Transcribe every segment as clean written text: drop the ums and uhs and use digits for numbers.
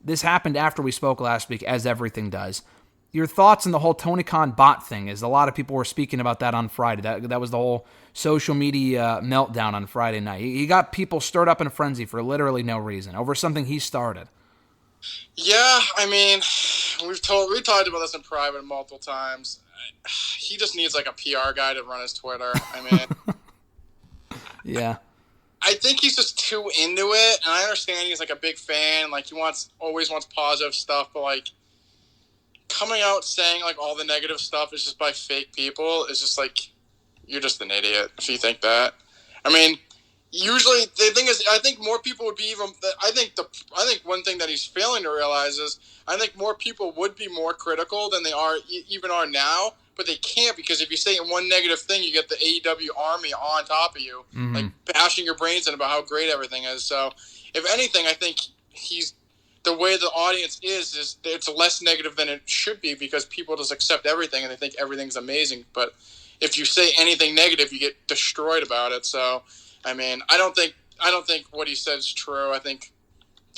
this happened after we spoke last week, as everything does. Your thoughts on the whole Tony Khan bot thing, as a lot of people were speaking about that on Friday. That was the whole social media meltdown on Friday night. He got people stirred up in a frenzy for literally no reason, over something he started. Yeah, I mean, we talked about this in private multiple times. He just needs like a PR guy to run his Twitter. I mean, yeah. I think he's just too into it, and I understand he's like a big fan, like he always wants positive stuff, but like coming out saying like all the negative stuff is just by fake people is just like, you're just an idiot if you think that. I mean, usually the thing is, I think more people would be even. I think one thing that he's failing to realize is I think more people would be more critical than they even are now, but they can't, because if you say one negative thing, you get the AEW army on top of you, like bashing your brains in about how great everything is. So, if anything, I think the way the audience is it's less negative than it should be, because people just accept everything and they think everything's amazing. But if you say anything negative, you get destroyed about it. So, I mean, I don't think what he said is true. I think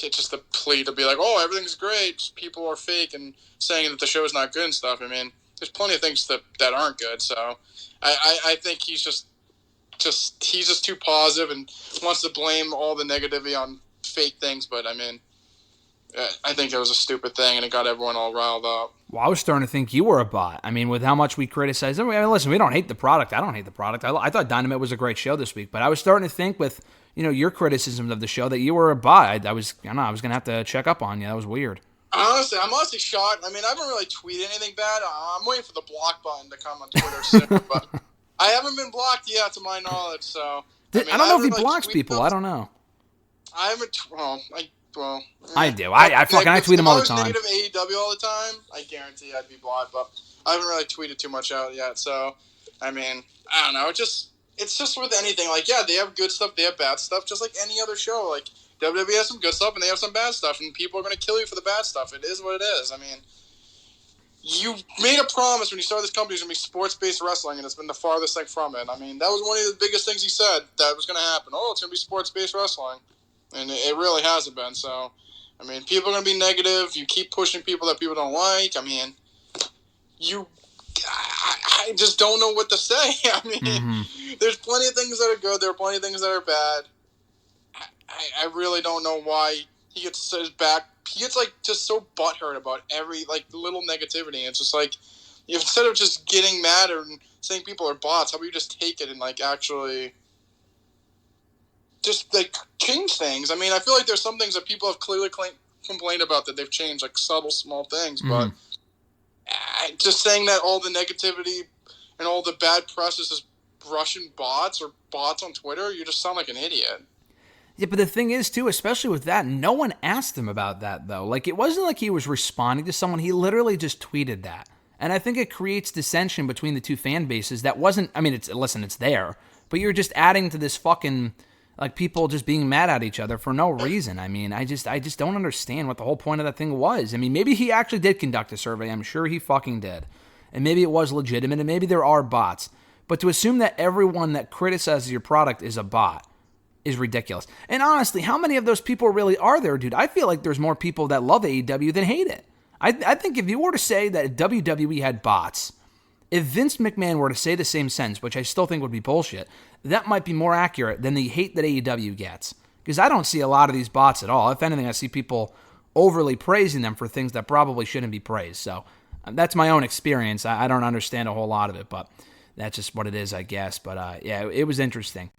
it's just a plea to be like, oh, everything's great, people are fake and saying that the show is not good and stuff. I mean, there's plenty of things that aren't good. So I think he's just too positive and wants to blame all the negativity on fake things. But I mean, I think it was a stupid thing, and it got everyone all riled up. Well, I was starting to think you were a bot. I mean, with how much we criticize. I mean, listen, we don't hate the product. I don't hate the product. I thought Dynamite was a great show this week, but I was starting to think with your criticisms of the show that you were a bot. I was going to have to check up on you. That was weird. Honestly, I'm honestly shocked. I mean, I haven't really tweeted anything bad. I'm waiting for the block button to come on Twitter soon, but I haven't been blocked yet, to my knowledge. So I don't know if he blocks people. I don't know. I haven't. I do. I tweet him all the time. If I was negative AEW all the time, I guarantee I'd be blocked. But I haven't really tweeted too much out yet. So, I mean, I don't know. It's just with anything. Like, yeah, they have good stuff, they have bad stuff, just like any other show. Like, WWE has some good stuff, and they have some bad stuff, and people are going to kill you for the bad stuff. It is what it is. I mean, you made a promise when you started this company it was going to be sports-based wrestling, and it's been the farthest thing from it. I mean, that was one of the biggest things he said that was going to happen. Oh, it's going to be sports-based wrestling. And it really hasn't been. So, I mean, people are going to be negative. You keep pushing people that people don't like. I mean, I just don't know what to say. I mean, there's plenty of things that are good. There are plenty of things that are bad. I really don't know why he gets his back. He gets, like, just so butthurt about every, like, little negativity. It's just like, instead of just getting mad and saying people are bots, how about you just take it and, like, actually just, like, change things. I mean, I feel like there's some things that people have clearly complained about that they've changed, like subtle, small things. But just saying that all the negativity and all the bad press is just Russian bots or bots on Twitter, you just sound like an idiot. Yeah, but the thing is, too, especially with that, no one asked him about that, though. Like, it wasn't like he was responding to someone. He literally just tweeted that. And I think it creates dissension between the two fan bases that wasn't, I mean, it's there. But you're just adding to this fucking, like, people just being mad at each other for no reason. I mean, I just don't understand what the whole point of that thing was. I mean, maybe he actually did conduct a survey. I'm sure he fucking did. And maybe it was legitimate, and maybe there are bots. But to assume that everyone that criticizes your product is a bot is ridiculous. And honestly, how many of those people really are there, dude? I feel like there's more people that love AEW than hate it. I think if you were to say that WWE had bots, if Vince McMahon were to say the same sentence, which I still think would be bullshit, that might be more accurate than the hate that AEW gets. Because I don't see a lot of these bots at all. If anything, I see people overly praising them for things that probably shouldn't be praised. So that's my own experience. I don't understand a whole lot of it, but that's just what it is, I guess. But yeah, it was interesting.